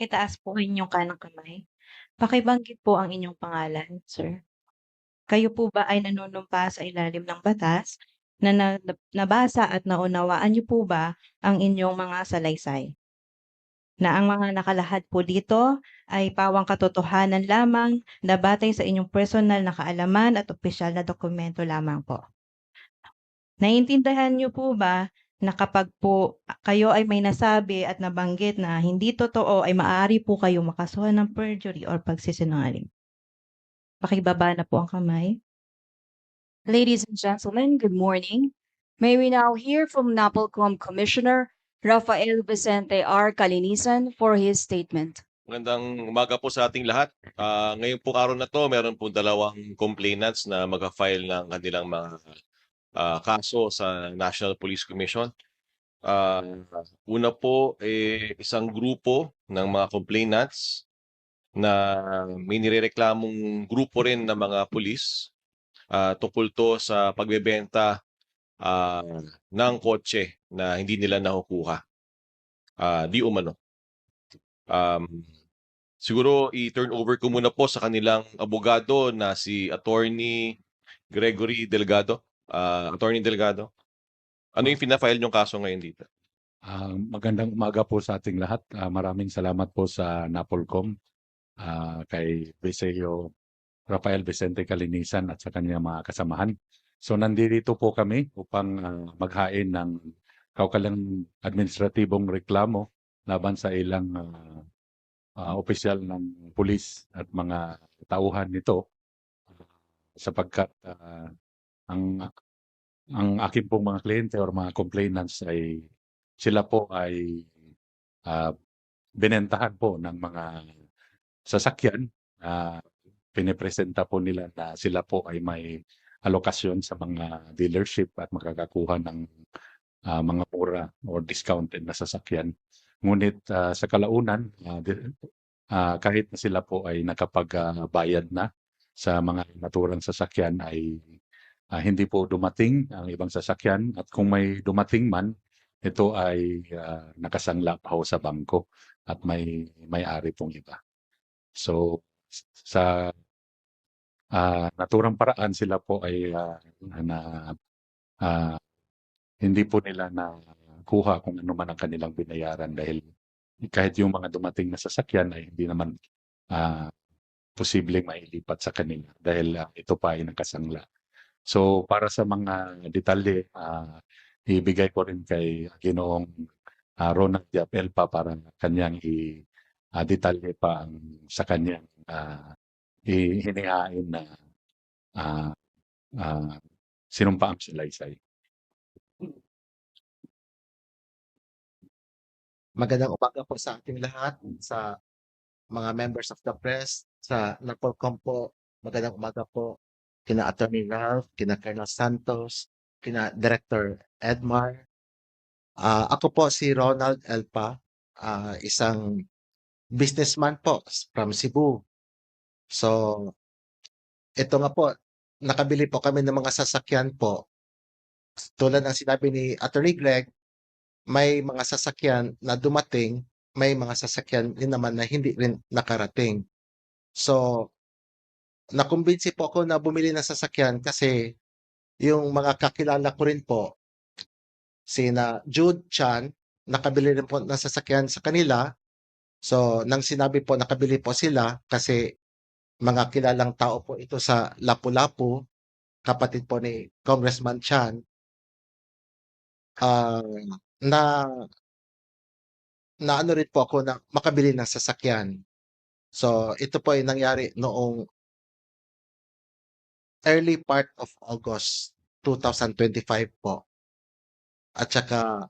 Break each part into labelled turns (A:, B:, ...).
A: Itaas po ang inyong kanang kamay. Pakibanggit po ang inyong pangalan, sir. Kayo po ba ay nanunumpa sa ilalim ng batas na nabasa at naunawaan niyo po ba ang inyong mga salaysay? Na ang mga nakalahad po dito ay pawang katotohanan lamang na batay sa inyong personal na kaalaman at opisyal na dokumento lamang po. Naiintindihan niyo po ba na kapag po kayo ay may nasabi at nabanggit na hindi totoo ay maaari po kayo makasuhan ng perjury or pagsisinungaling? Pakibaba na po ang kamay.
B: Ladies and gentlemen, good morning. May we now hear from NAPOLCOM Commissioner Rafael Vicente R. Calinisan for his statement.
C: Magandang umaga po sa ating lahat. Ngayon po araw na to, meron po dalawang complainants na mag-file ng kanilang mga kaso sa National Police Commission. Una po, isang grupo ng mga complainants na may nirereklamong grupo rin ng mga pulis tungkol to sa pagbebenta ng kotse na hindi nila nakukuha. Di umano. Siguro i-turn over ko muna po sa kanilang abogado na si Attorney Gregory Delgado. Attorney Delgado, ano yung fina-file niyong kaso ngayon dito?
D: Magandang umaga po sa ating lahat. Maraming salamat po sa NAPOLCOM, kay Viseo Rafael Vicente Calinisan at sa kanyang mga kasamahan. So nandito po kami upang maghain ng kaukalang administratibong reklamo laban sa ilang opisyal ng pulis at mga tauhan nito sapagkat ang aking pong mga kliyente or mga complainants ay sila po ay binentahan po ng mga sasakyan. Pinipresenta po nila na sila po ay may alokasyon sa mga dealership at makakakuha ng mga mura or discounted na sasakyan. Ngunit sa kalaunan, kahit na sila po ay nakapagbayad na sa mga naturang sasakyan ay hindi po dumating ang ibang sasakyan at kung may dumating man, ito ay nakasangla pa ho sa bangko at may-ari pong iba. So sa naturang paraan sila po ay hindi po nila nakuha kung ano man ang kanilang binayaran dahil kahit yung mga dumating na sasakyan ay hindi naman posibleng mailipat sa kanila dahil ito pa ay nakasangla. So para sa mga detalye, ibigay ko rin kay Ginoong Ronald Diapelpa para kanyang i-detalye pa sa kanyang hinihain na sinumpaang salaysay.
E: Magandang umaga po sa ating lahat, sa mga members of the press, sa NAPOLCOM po. Magandang umaga po kina Attorney Ralph, kina Colonel Santos, kina Director Edmar. Ako po si Ronald Elpa, isang businessman po from Cebu. So, ito nga po, nakabili po kami ng mga sasakyan po. Tulad ng sinabi ni Attorney Greg, may mga sasakyan na dumating, may mga sasakyan din naman na hindi rin nakarating. So, nakumbinsi po ako na bumili ng sasakyan kasi yung mga kakilala ko rin po, sina Jude Chan, nakabili rin po ng sasakyan sa kanila. So, nang sinabi po nakabili po sila kasi mga kilalang tao po ito sa Lapu-Lapu, kapatid po ni Congressman Chan, na ano rin po ako na makabili ng sasakyan. So, ito po ay nangyari noong early part of August 2025 po. At saka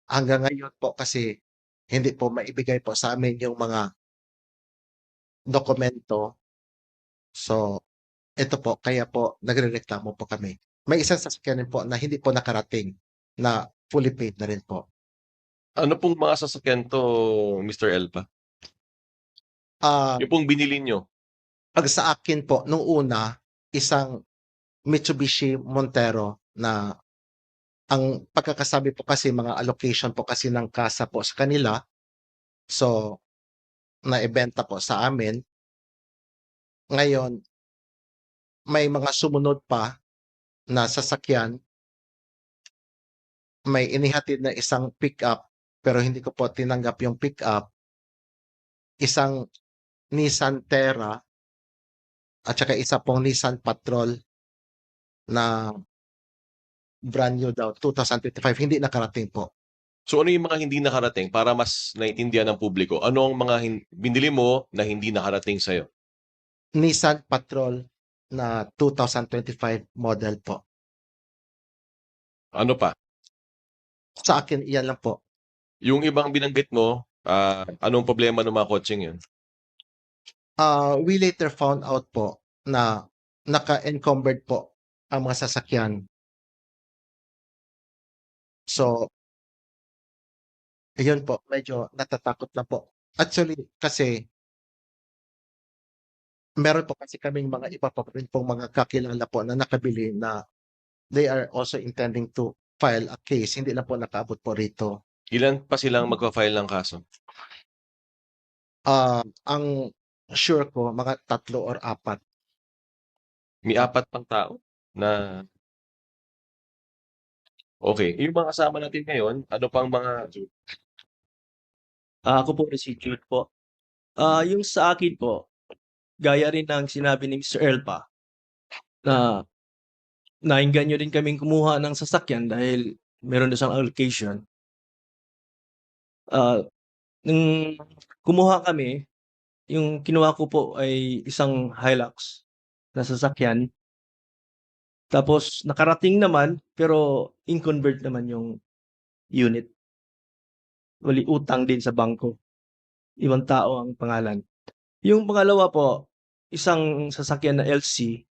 E: hanggang ngayon po kasi hindi po maibigay po sa amin yung mga dokumento. So, ito po, kaya po nagrereklamo po kami. May isang sasakyan rin po na hindi po nakarating na fully paid na rin po.
C: Ano pong mga sasakyan to, Mr. Elpa? Yung pong binili nyo?
E: Pag sa akin po, nung una, isang Mitsubishi Montero na ang pagkakasabi po kasi mga allocation po kasi ng kasa po sa kanila. So, naibenta po sa amin. Ngayon, may mga sumunod pa na sasakyan. May inihatid na isang pick-up, pero hindi ko po tinanggap yung pick-up. Isang Nissan Terra at saka isa pong Nissan Patrol na brand new daw, 2025, hindi nakarating po.
C: So ano yung mga hindi nakarating para mas naintindihan ng publiko? Ano ang mga binili mo na hindi nakarating sa'yo?
E: Nissan Patrol na 2025 model po.
C: Ano pa?
E: Sa akin, iyan lang po.
C: Yung ibang binanggit mo, anong problema ng mga kotseng yun?
E: We later found out po na naka-encumbered po ang mga sasakyan. So, yun po, medyo natatakot na po. Actually, kasi meron po kasi kaming mga iba pa rin pong mga kakilala po na nakabili na they are also intending to file a case. Hindi na po nakaabot po rito.
C: Ilan pa silang magpa-file ng kaso?
E: Ang sure ko, mga 3 or 4.
C: May 4 pang tao na... Okay. Yung mga kasama natin ngayon, ano pang mga...
F: Ako po si Jude po. Yung sa akin po, gaya rin ng sinabi ni Mr. Elpa, na nainganyo din kaming kumuha ng sasakyan dahil meron na siyang allocation. Nung kumuha kami, yung kinuha ko po ay isang Hilux na sasakyan. Tapos nakarating naman, pero in-convert naman yung unit. Wali utang din sa bangko. Ibang tao ang pangalan. Yung pangalawa po, isang sasakyan na LC.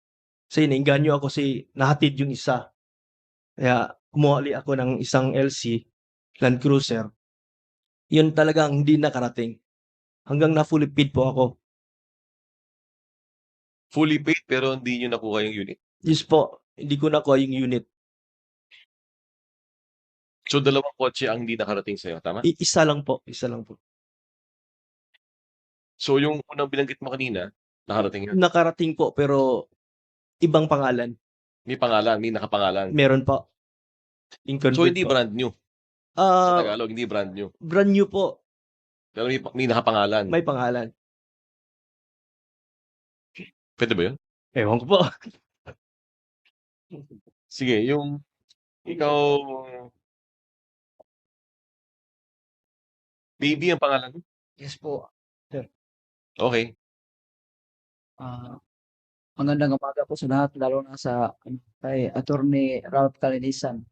F: Kasi nainganyo ako nahatid yung isa. Kaya kumuha ako ng isang LC, Land Cruiser. Yun talagang hindi nakarating. Hanggang na fully paid po ako.
C: Fully paid pero hindi nyo nakuha yung unit.
F: Yes po, hindi ko nakuha yung unit.
C: So 2 kotse ang hindi nakarating sa'yo, tama?
F: Isa lang po, isa lang po.
C: So yung unang binanggit mo kanina, nakarating yun.
F: Nakarating po pero ibang pangalan.
C: May pangalan, may nakapangalan.
F: Meron po.
C: So
F: In-convert
C: hindi
F: po.
C: brand new. Sa
F: Ah,
C: Tagalog, hindi brand new.
F: brand new po.
C: Pero may nakapangalan.
F: May pangalan.
C: Pwede ba yun?
F: Ewan ko po.
C: Sige, yung ikaw... Baby ang pangalan mo?
G: Yes po.
C: Okay.
G: Magandang umaga po sa lahat, lalo na kay Attorney Ralph Calinisan,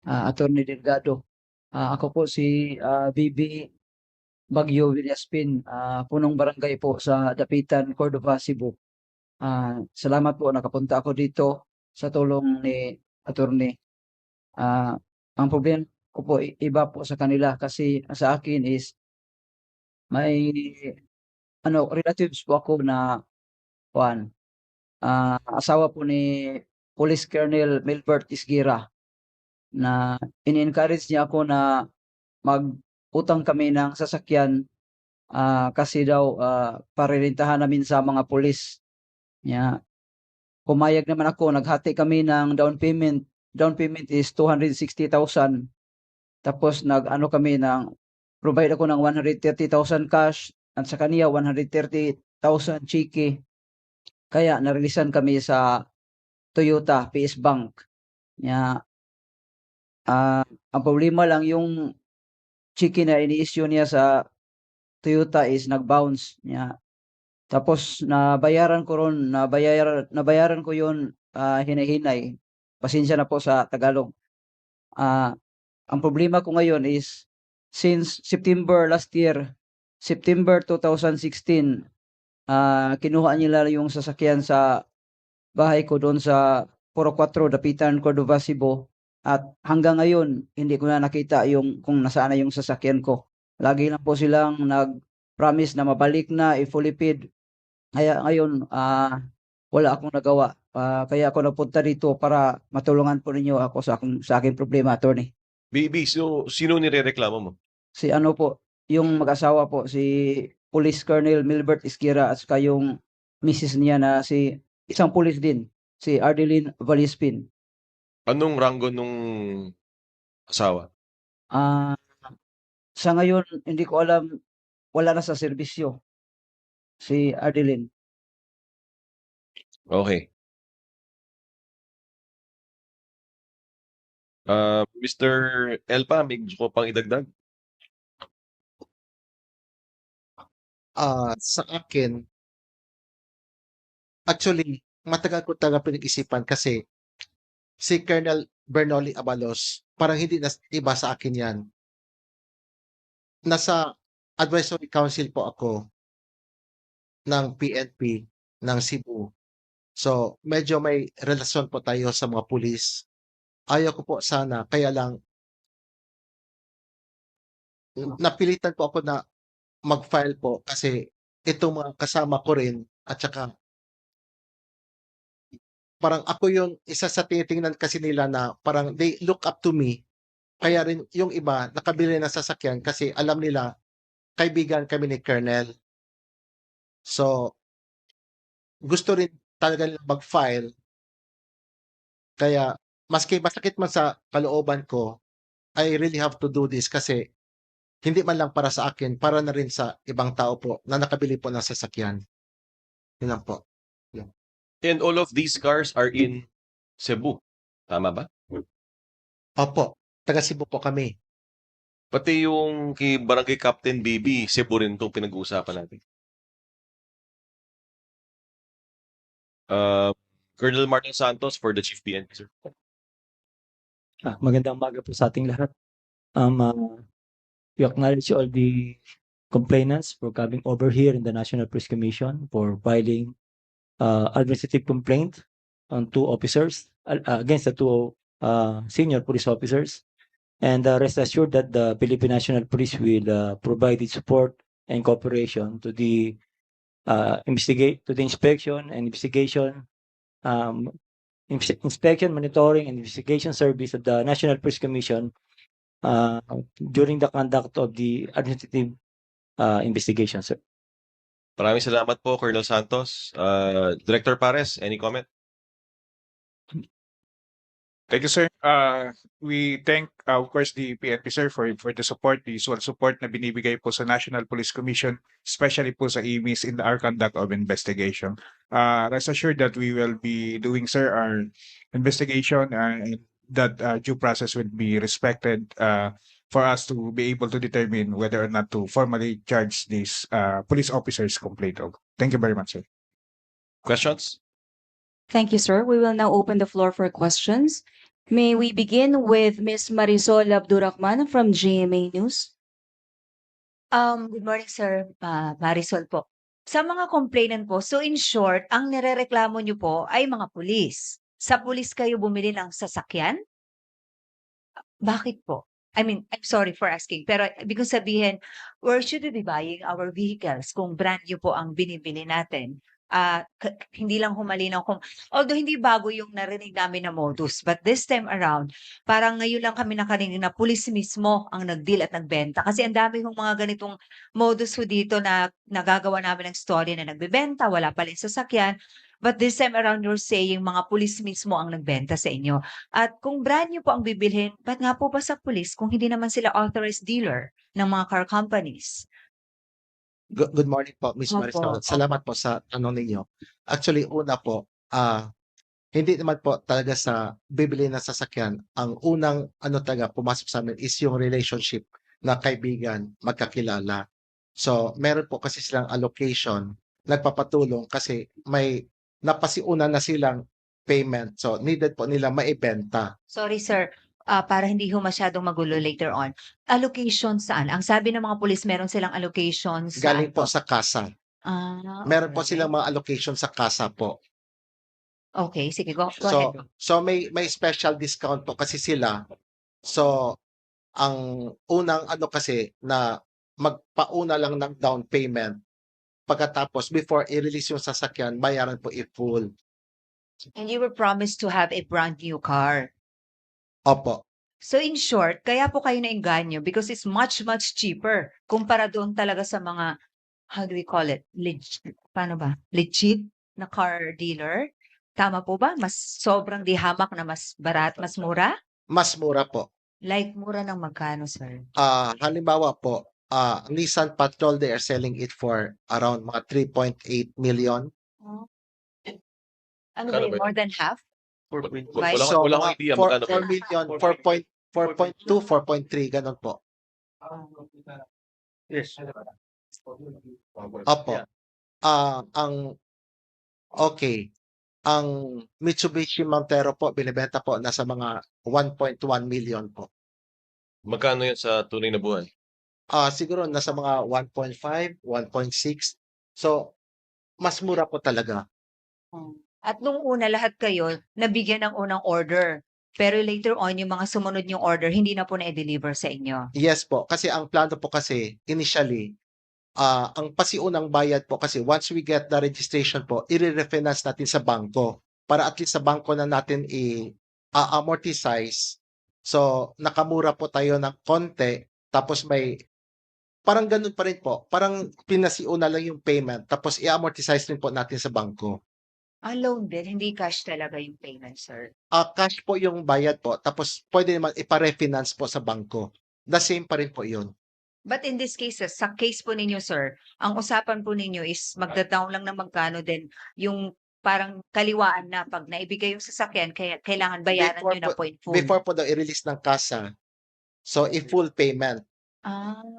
G: Attorney Delgado. Ako po si BB Bagyo Villaspin, punong barangay po sa Dapitan, Cordova, Cebu. Salamat po nakapunta ako dito sa tulong ni Attorney. Ang problema ko po iba po sa kanila kasi sa akin is may relatives po ako na asawa po ni Police Colonel Milbert Isgira na in-encourage niya ako na mag-utang kami ng sasakyan kasi daw parerentahan namin sa mga pulis. Pumayag naman ako, naghati kami ng down payment. Down payment is 260,000. Tapos provide ako ng 130,000 cash at sa kaniya 130,000 cheque. Kaya narilisan kami sa Toyota PS Bank. Ang problema lang yung cheque na ini-issue niya sa Toyota is nag-bounce niya. Tapos nabayaran ko yun hinay-hinay. Pasensya na po sa Tagalog. Ang problema ko ngayon is since September last year, September 2016, kinuha nila yung sasakyan sa bahay ko doon sa Puro 4, Dapitan, Cordova, Cebu. At hanggang ngayon, hindi ko na nakita kung nasaan na yung sasakyan ko. Lagi lang po silang nag-promise na mabalik na, i-fully paid. Kaya ngayon, wala akong nagawa. Kaya ako napunta dito para matulungan po ninyo ako sa aking problema, Attorney.
C: Baby, so sino nirereklamo mo?
G: Si yung mag-asawa po, si Police Colonel Milbert Isquira at saka yung misis niya na si isang pulis din, si Ardeline Valispin.
C: Anong ranggo nung asawa?
G: Ah, sa ngayon, hindi ko alam, wala na sa serbisyo, si Ardeline.
C: Okay. Mr. Elpa, may gusto ko pang idagdag?
E: Sa akin, actually, matagal ko talaga pinag-isipan kasi si Colonel Bernoli Abalos, parang hindi na iba sa akin yan. Nasa advisory council po ako ng PNP ng Cebu. So, medyo may relasyon po tayo sa mga pulis. Ayaw ko po sana, kaya lang napilitan po ako na mag-file po kasi itong mga kasama ko rin at saka parang ako yung isa sa tinitingnan kasi nila na parang they look up to me. Kaya rin yung iba nakabili ng sasakyan kasi alam nila kaibigan kami ni Colonel. So, gusto rin talaga nila mag-file. Kaya maski masakit man sa kalooban ko, I really have to do this kasi hindi man lang para sa akin, para na rin sa ibang tao po na nakabili po ng sasakyan. Yun lang po.
C: And all of these cars are in Cebu. Tama ba?
E: Opo, taga Cebu po kami.
C: Pati yung kay Barangay Captain BB, Cebu rin itong pinag-uusapan natin. Colonel Martin Santos for the Chief PNP, sir.
H: Magandang umaga po sa ating lahat. We acknowledge all the complainants for coming over here in the National Police Commission for filing administrative complaint on two officers against the two senior police officers. And rest assured that the Philippine National Police will provide its support and cooperation to the inspection and investigation, inspection, monitoring, and investigation service of the National Police Commission during the conduct of the administrative investigation, sir.
C: Maraming salamat po, Colonel Santos. Director Pares, any comment?
I: Thank you, sir. We thank, of course, the PNP, sir, for the support, the usual support na binibigay po sa National Police Commission, especially po sa IMIS in our conduct of investigation. Rest assured that we will be doing, sir, our investigation and that due process will be respected for us to be able to determine whether or not to formally charge these police officers complaint of. Thank you very much, sir.
C: Questions?
B: Thank you, sir. We will now open the floor for questions. May we begin with Ms. Marisol Abdurrahman from GMA News?
J: Good morning, sir. Marisol po. Sa mga complainant po, so in short, ang nirereklamo niyo po ay mga pulis. Sa pulis kayo bumili ng sasakyan? Bakit po? I mean, I'm sorry for asking, pero ibig kong sabihin, where should we be buying our vehicles kung brand new po ang binibili natin? Hindi lang humalinaw kung, although hindi bago yung narinig namin na modus, but this time around, parang ngayon lang kami nakarinig na pulis mismo ang nag-deal at nagbenta. Kasi ang dami kong mga ganitong modus ho dito na nagagawa namin ng story na nagbebenta, wala pa rin sasakyan. But this time around, you're saying mga pulis mismo ang nagbenta sa inyo. At kung brand new po ang bibilhin, ba't nga po ba sa pulis kung hindi naman sila authorized dealer ng mga car companies?
E: Good morning po, Miss
J: Opo,
E: Marisol. Salamat po sa tanong ninyo. Actually, una po, hindi naman po talaga sa bibili ng sasakyan. Ang unang talaga pumasok sa amin is yung relationship na kaibigan, magkakilala. So, meron po kasi silang allocation, nagpapatulong kasi may napasiuna na silang payment. So, needed po nila maibenta.
J: Sorry, sir. Para hindi ho masyadong magulo later on. Allocation saan? Ang sabi ng mga pulis, meron silang allocation
E: Galing
J: saan
E: po sa kasa. Meron po
J: alright.
E: silang mga allocation sa kasa po.
J: Okay, sige, go ahead.
E: So may special discount po kasi sila. So ang unang kasi na magpauna lang ng down payment. Pagkatapos before i-release yung sasakyan, bayaran po i-full.
J: And you were promised to have a brand new car.
E: Opo.
J: So in short, kaya po kayo naengganyo because it's much, much cheaper kumpara doon talaga sa mga, how do we call it? Paano ba? Legit na car dealer? Tama po ba? Mas sobrang di hamak na mas mas mura?
E: Mas mura po.
J: Like mura ng magkano, sir?
E: Halimbawa po, Nissan Patrol, they are selling it for around mga 3.8 million.
J: Ano ba
C: Kano
J: yun?
C: ba yun?
J: More than half? Right.
C: Wala
E: So,
C: wala akong
E: mga
C: idea
E: 4
C: magkano ba.
E: 4 million, 4.2, 4.3, ganun po.
F: Yes.
E: Opo. Okay. Ang Mitsubishi Montero po, binibenta po nasa mga 1.1 million po.
C: Magkano yan sa tunay na buhay?
E: Siguro nasa mga 1.5, 1.6. So, mas mura po talaga.
J: At nung una lahat kayo nabigyan ng unang order. Pero later on yung mga sumunod yung order hindi na po na-deliver sa inyo.
E: Yes po, kasi ang plano po kasi initially, ang pasiunang bayad po kasi once we get the registration po, i-refinance natin sa bangko para at least sa bangko na natin i-amortize. So, nakamura po tayo ng konti tapos may parang ganun pa rin po. Parang pinasiuna lang yung payment tapos i-amortize rin po natin sa bangko.
J: Loan din, hindi cash talaga yung payment, sir.
E: Cash po yung bayad po tapos pwede naman ipa-refinance po sa bangko. The same pa rin po yun.
J: But in this case, sa case po ninyo, sir, ang usapan po ninyo is magda-down lang ng magkano din yung parang kaliwaan na pag naibigay yung sasakyan, kaya kailangan bayaran
E: Before
J: nyo na po in full.
E: Before po daw i-release ng kasa. So, full payment.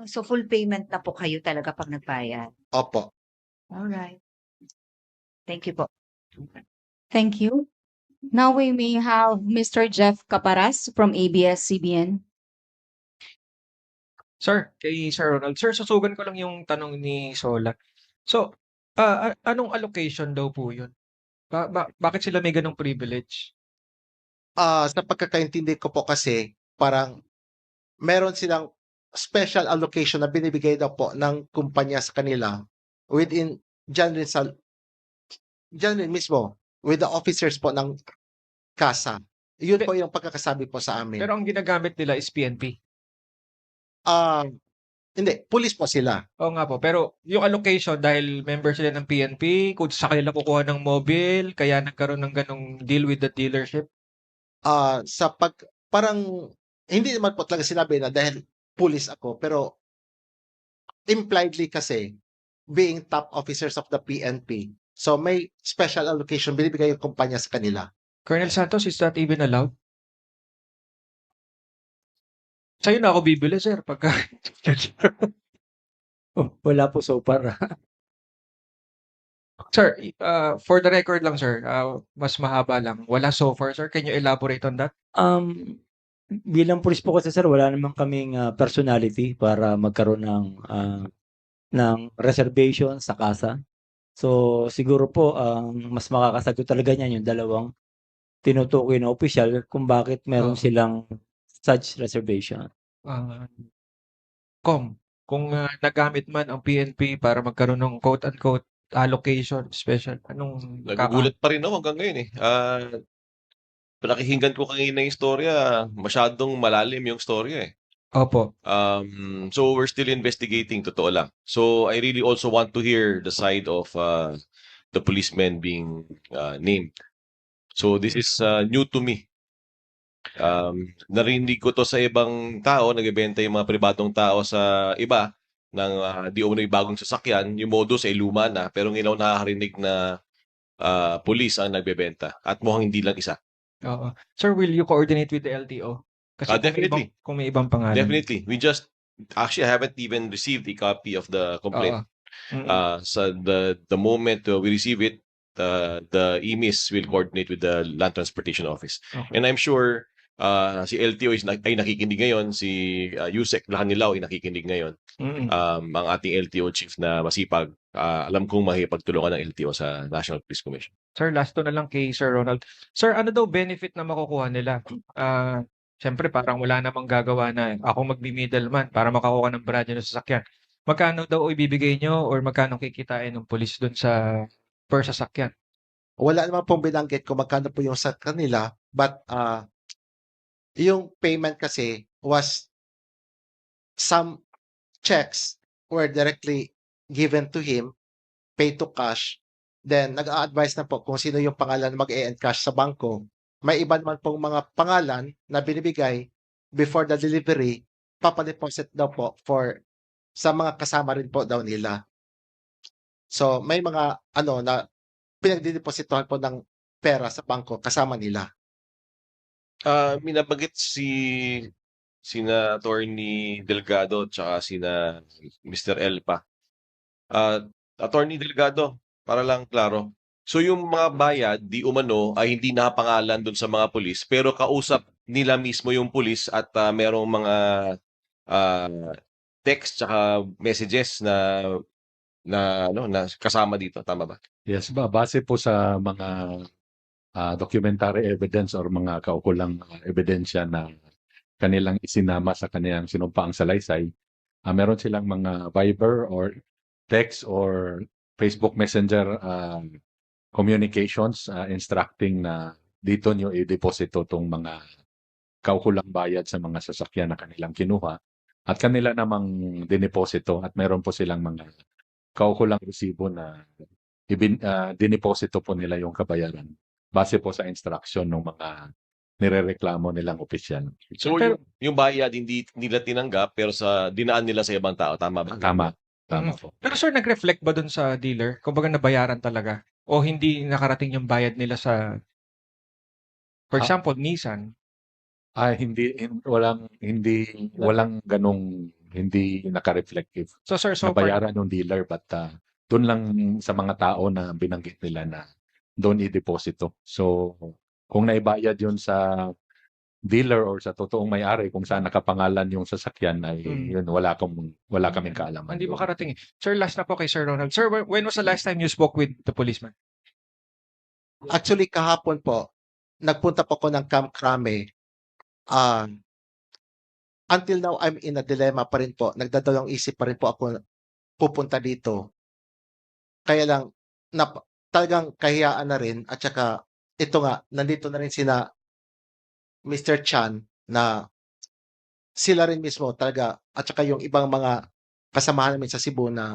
J: So full payment na po kayo talaga pag nagbayad.
E: Opo.
J: Alright. Thank you po.
B: Thank you. Now we may have Mr. Jeff Caparas from ABS-CBN.
K: Sir, kay Sir Ronald. Sir, susugan ko lang yung tanong ni Sola. So, anong allocation daw po yun? Bakit sila may ganong privilege?
E: Sa pagkakaintindi ko po kasi, parang meron silang special allocation na binibigay daw po ng kumpanya sa kanila within dyan rin mismo with the officers po ng kasa. Yun po yung pagkakasabi po sa amin.
K: Pero ang ginagamit nila is PNP.
E: Hindi, police po sila.
K: Oo nga po. Pero yung allocation, dahil member sila ng PNP, kung sa kanila kukuha ng mobile, kaya nagkaroon ng ganong deal with the dealership?
E: Parang, hindi naman po talaga sinabi na dahil police ako, pero impliedly kasi, being top officers of the PNP, so may special allocation binibigay yung kumpanya sa kanila.
K: Colonel Santos, is that even allowed? Sa'yo na ako bibili, sir, pagka...
H: Wala po so far.
K: Sir, for the record lang, sir, mas mahaba lang. Wala so far, sir. Can you elaborate on that?
H: Bilang pulis po kasi sir, wala naman kaming personality para magkaroon ng reservation sa kasa. So siguro po mas makakasagot talaga niyan yung dalawang tinutukoy na opisyal kung bakit meron silang such reservation.
K: Kung nagamit man ang PNP para magkaroon ng quote-unquote allocation special, anong
C: Nagugulat pa rin ako hanggang ngayon eh. Pinakikinggan ko kanina yung istorya, masyadong malalim yung istorya eh.
K: Opo.
C: So we're still investigating, totoo lang. So I really also want to hear the side of the policemen being named. So this is new to me. Narinig ko to sa ibang tao, nagbebenta yung mga pribadong tao sa iba ng di umano'y bagong sasakyan, yung modus ay luma na, pero ngayon nakakarinig na police ang nagbebenta at mukhang hindi lang isa.
K: Oo. Sir, will you coordinate with the LTO? Kasi
C: Definitely.
K: Kung may ibang pangalan.
C: Definitely. Actually, I haven't even received a copy of the complaint. So the moment we receive it, the EMIS will coordinate with the Land Transportation Office.
K: Okay.
C: And I'm sure si LTO ay nakikinig ngayon, si Yusek Lacanilao ay nakikinig ngayon. Ang ating LTO chief na masipag, alam kong makikipagtulungan ng LTO sa National Police Commission.
K: Sir, last to na lang kay Sir Ronald. Sir, ano daw benefit na makukuha nila? Siyempre, parang wala namang gagawa na ako magbi-middleman para makakuha ng brand ng sasakyan. Magkano daw ibibigay nyo or magkano kikitain ng polis doon sa per sasakyan?
E: Wala naman pong binanggit kung magkano po yung sa kanila, but Yung payment kasi was some checks were directly given to him, pay to cash. Then nag-a-advise na po kung sino yung pangalan na mag-e-encash sa bangko. May iba naman pong mga pangalan na binibigay before the delivery, papadeposit daw po sa mga kasama rin po daw nila. So may mga na pinagdidepositohan po ng pera sa bangko kasama nila.
C: Minabanggit sina Attorney Delgado tsaka sina Mr. Elpa. Attorney Delgado, para lang klaro. So yung mga bayad, di umano, ay hindi nakapangalan dun sa mga pulis, pero kausap nila mismo yung pulis at merong mga text tsaka messages na kasama dito, tama ba?
D: Yes, base po sa mga documentary evidence or mga kaukulang ebidensya na kanilang isinama sa kanilang sinumpaang salaysay, meron silang mga Viber or text or Facebook Messenger communications instructing na dito nyo i-deposito tong mga kaukulang bayad sa mga sasakyan na kanilang kinuha at kanila namang dineposito at meron po silang mga kaukulang resibo na dineposito po nila yung kabayaran base po sa instruction ng mga nirereklamo nilang opisyal.
C: So yung bayad hindi nila tinanggap pero dinaan nila sa ibang tao, tama ba?
D: Tama po.
K: Pero sir, nag-reflect ba dun sa dealer? Kumbaga nabayaran talaga? O hindi nakarating yung bayad nila sa, for example, Nissan?
D: Walang ganong hindi naka-reflective.
K: So sir, so far,
D: Nabayaran ng dealer but doon lang sa mga tao na binanggit nila na doon i-deposito. So kung naibayad yun sa dealer or sa totoong may-ari kung saan nakapangalan yung sasakyan ay yun wala kaming kaalaman.
K: hindi
D: doon.
K: makarating. Sir, last na po kay Sir Ronald. Sir, when was the last time you spoke with the policeman?
E: Actually, kahapon po, nagpunta po ako ng Camp Crame. Until now, I'm in a dilemma pa rin po. Nagdadalawang isip pa rin po ako pupunta dito. Kaya lang, talagang kahiyaan na rin. At saka, ito nga, nandito na rin sina Mr. Chan na sila rin mismo talaga. At saka yung ibang mga kasamahan namin sa Cebu na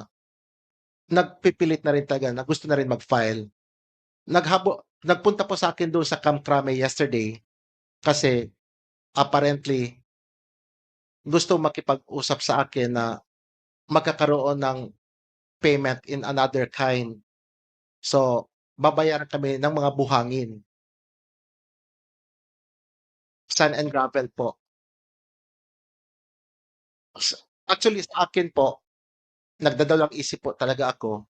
E: nagpipilit na rin talaga na gusto na rin mag-file. Nagpunta po sa akin doon sa Camp Crame yesterday kasi apparently gusto makipag-usap sa akin na magkakaroon ng payment in another kind. So, babayaran kami ng mga buhangin. Sand and gravel po. Actually, sa akin po, nagdadalawang isip po talaga ako.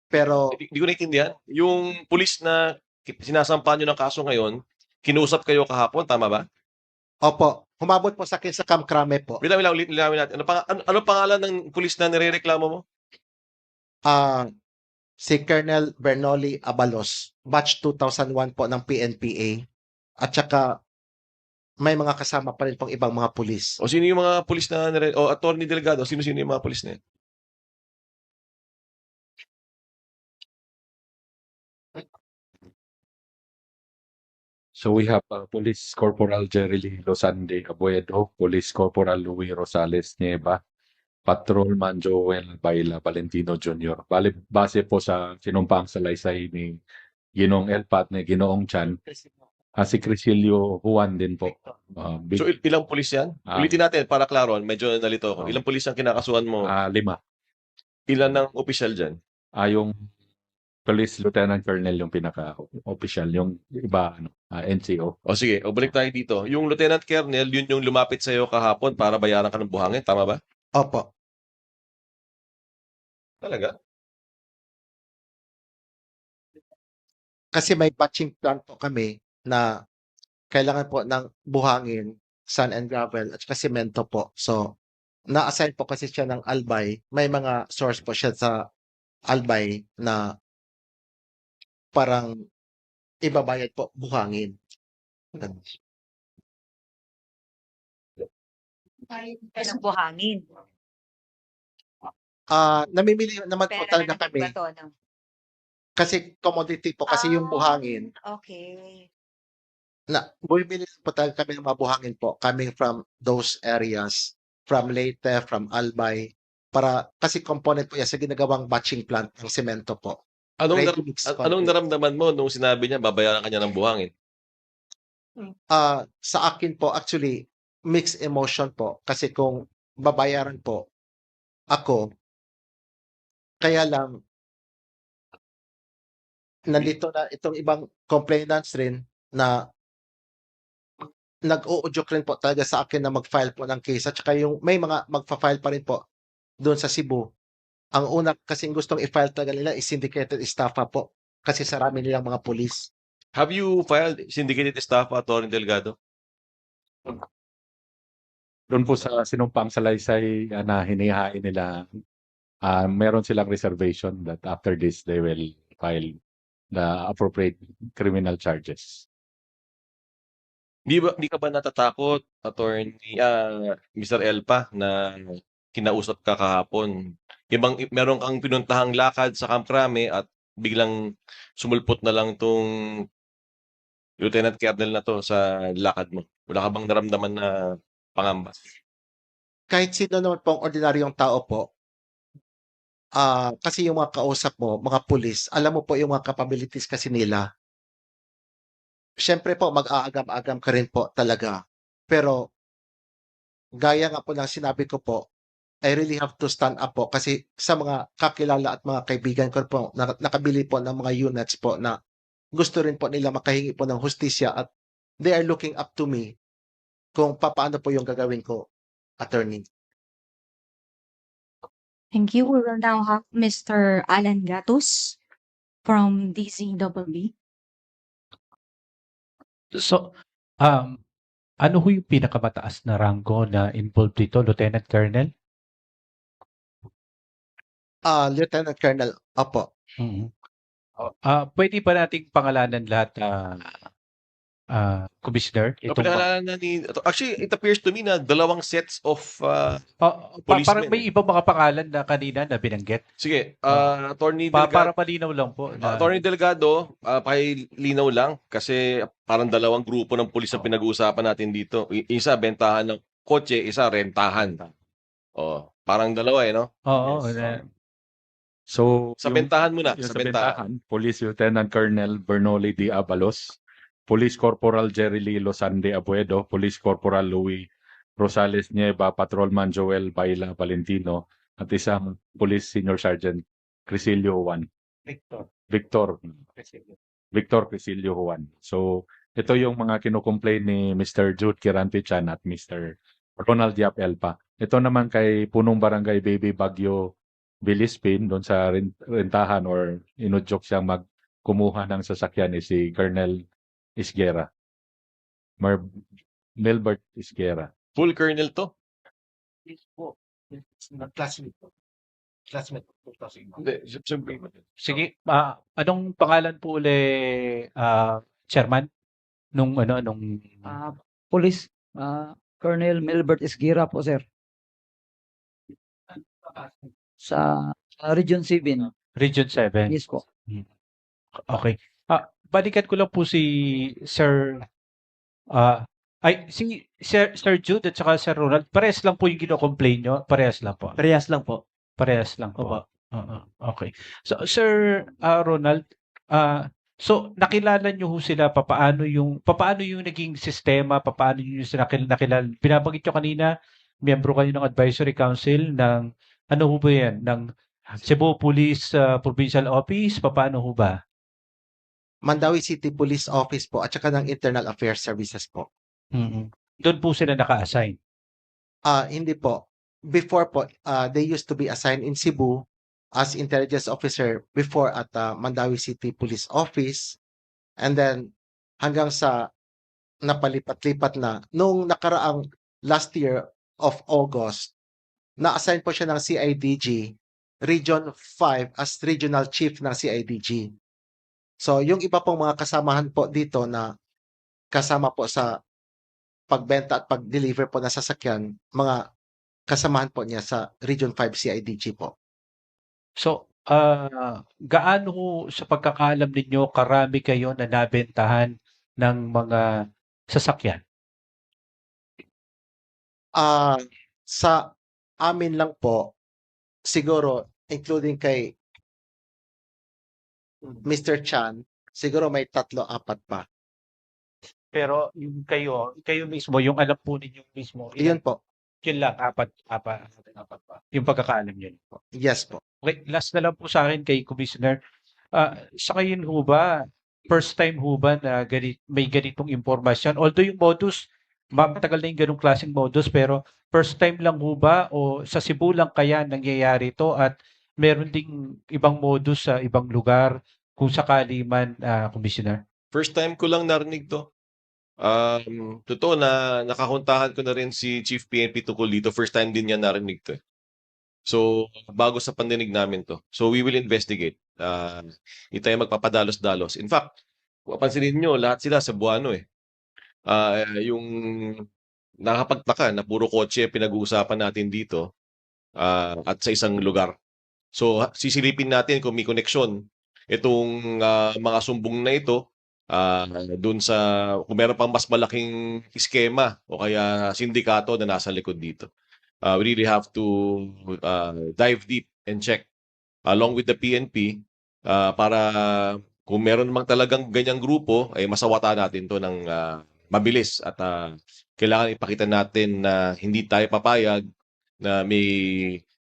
E: Pero,
C: Hindi ko naiintindihan. Yung pulis na sinasampahan nyo ng kaso ngayon, kinuusap kayo kahapon, tama ba?
E: opo, humabot po sa akin sa Camp Crame po.
C: Bilang ulit nilawin natin. Ano pangalan ng pulis na nirereklamo mo?
E: Si Colonel Bernoli Abalos, batch 2001 po ng PNPA. At saka may mga kasama pa rin pong ibang mga pulis.
C: O sino yung mga pulis na Attorney Delgado, sino-sino yung mga pulis na yun?
D: So we have Police Corporal Jerry Lee Losande Aboedo, Police Corporal Louis Rosales Nieva, Patrolman Joel Baila Valentino Jr. Base po sa sinumpaang salaysay ni Ginong Elpat ni Ginoong Chan, si Crisilio Juan din po.
C: So ilang pulis yan? Ulitin natin para klaro, medyo nalito ako. Ilang pulis ang kinakasuhan mo?
D: 5.
C: Ilan ng opisyal dyan?
D: Yung Police Lieutenant Colonel yung pinaka-official, yung iba NCO.
C: O sige, balik tayo dito. Yung Lieutenant Colonel, yun yung lumapit sa iyo kahapon para bayaran ka ng buhangin, tama ba?
E: Opo.
C: Talaga?
E: Kasi may batching plan po kami na kailangan po ng buhangin, sand and gravel, at saka semento po. So, na-assign po kasi siya ng Albay. May mga source po siya sa Albay na parang ibabayad po buhangin.
J: Ng buhangin.
E: Namimili naman po
J: Pera
E: talaga
J: na ng
E: kami.
J: bato, no?
E: Kasi commodity po kasi yung buhangin.
J: Okay.
E: na bumibili po talaga kami ng mga buhangin po coming from those areas, from Leyte, from Albay, para kasi component po yan sa ginagawang batching plant ng semento po.
C: Anong,
E: Ready mix
C: anong
E: concrete.
C: naramdaman mo nung sinabi niya babayaran ka niya ng buhangin?
E: Sa akin po, actually, mixed emotion po. Kasi kung babayaran po ako, kaya lang, nandito na itong ibang complainants rin na nag-uudyok rin po talaga sa akin na mag-file po ng case. At saka yung may mga magfa-file pa rin po doon sa Cebu. Ang una kasing gustong i-file talaga nila is syndicated estafa po. Kasi sarami nilang mga pulis.
C: Have you filed syndicated estafa, Atty. Delgado?
D: Doon po sa sinumpang salaysay na hinihain nila, meron silang reservation that after this they will file the appropriate criminal charges.
C: Di ka ba natatakot, Mr. Elpa, na kinausap ka kahapon? Meron kang pinuntahang lakad sa Camp Crame at biglang sumulpot na lang tong Lieutenant Colonel na to sa lakad mo. Wala ka bang naramdaman na pangamba?
E: Kahit sino naman pong ordinaryong tao po, kasi yung mga kausap mo, mga pulis, alam mo po yung mga capabilities kasi nila. Siyempre po, mag-aagam-agam ka rin po talaga. Pero, gaya nga po ng sinabi ko po, I really have to stand up po kasi sa mga kakilala at mga kaibigan ko po, nakabili po ng mga units po na gusto rin po nila makahingi po ng hustisya at they are looking up to me kung paano po yung gagawin ko, attorney.
B: Thank you. We will now have Mr. Alan Gatos from DZWB.
L: So, ano ho yung pinakamataas na ranggo na involved dito, Lieutenant Colonel?
E: Lieutenant Colonel, opo.
L: Pwede ba nating pangalanan lahat, Commissioner?
C: Pinakalanan na ni... Actually, it appears to me na dalawang sets of
L: parang
C: policemen.
L: may ibang mga pangalan na kanina na binanggit.
C: Sige, Attorney
L: Para
C: Delgado.
L: malinaw lang po.
C: Attorney Delgado, pakilinaw lang kasi parang dalawang grupo ng pulis ang pinag-uusapan natin dito. Isa, bentahan ng kotse, isa, rentahan. Parang dalawa no?
L: Oo.
D: So,
C: Sa bentahan muna.
D: yung
C: Sa bentahan.
D: Police Lieutenant Colonel Bernoli D. Abalos, Police Corporal Jerry Lilo Sande Abuedo, Police Corporal Louis Rosales Nieva, Patrolman Joel Baila Valentino, at isang Police Senior Sergeant Crisilio Juan. Victor Crisilio Juan. So, ito yung mga kinocomplain ni Mr. Jude Kiranti Chan at Mr. Ronald Yap Elpa. Ito naman kay Punong Barangay Baby Bagyo Bilispin, doon sa rentahan or inudyok siyang magkumuha ng sasakyan si Colonel Isguera. Melbert Isguera.
C: Full colonel to?
E: Classmate.
L: Sige, anong pangalan po uli, Chairman? Nung
G: Police, Colonel Melbert Esguera po, sir. Sa Region 7.
L: Region 7.
G: Yes po.
L: Okay. Balikan ko lang po si Sir si Sir Jude at saka Sir Ronald. Parehas lang po yung kino-complain nyo? Parehas lang po.
F: Parehas lang po.
L: Parehas lang po.
F: Opo.
L: Okay. So Sir Ronald, so nakilala niyo ho sila papaano yung naging sistema, papaano niyo sila nakilala. Binabanggit niyo kanina, miyembro kayo ng advisory council ng ano ho ba yan? Ng Cebu Police Provincial Office? Paano ho ba?
E: Mandawi City Police Office po at saka ng Internal Affairs Services po.
L: Doon po sila naka-assign?
E: Hindi po. Before po, they used to be assigned in Cebu as intelligence officer before at Mandawi City Police Office. And then hanggang sa napalipat-lipat na nung nakaraang last year of August, na-assign po siya ng CIDG Region 5 as Regional Chief ng CIDG. So, yung iba pong mga kasamahan po dito na kasama po sa pagbenta at pag-deliver po ng sasakyan, mga kasamahan po niya sa Region 5 CIDG po.
L: So, gaano sa pagkakaalam ninyo karami kayo na nabentahan ng mga sasakyan?
E: Sa amin lang po, siguro including kay Mr. Chan, siguro may 3-4 pa.
L: Pero yung kayo mismo, yung alam po ninyo mismo,
E: Iyon po.
L: yun lang, apat pa. Yung pagkakaalam nyo po.
E: Yes po.
L: Okay, last na lang po sa akin kay Commissioner. Sa ngayon ho ba, first time ho ba na may ganitong impormasyon? Although yung modus, matagal na yung ganong klaseng modus, pero first time lang ho ba o sa Cebu lang kaya nangyayari ito at meron ding ibang modus sa ibang lugar kung sakali man, Commissioner?
C: First time ko lang narinig to. Totoo na nakakuntahan ko na rin si Chief PNP tungkol dito. First time din niya narinig to. So, bago sa pandinig namin to. So, we will investigate. Hindi tayo magpapadalos-dalos. In fact, papansinin nyo, lahat sila Cebuano eh. Yung nakapagtaka na puro kotse pinag-uusapan natin dito at sa isang lugar. So, sisilipin natin kung may koneksyon itong mga sumbong na ito dun sa kung meron pang mas malaking iskema o kaya sindikato na nasa likod dito. We really have to dive deep and check along with the PNP para kung meron namang talagang ganyang grupo ay masawata natin to ng mabilis at kailangan ipakita natin na hindi tayo papayag na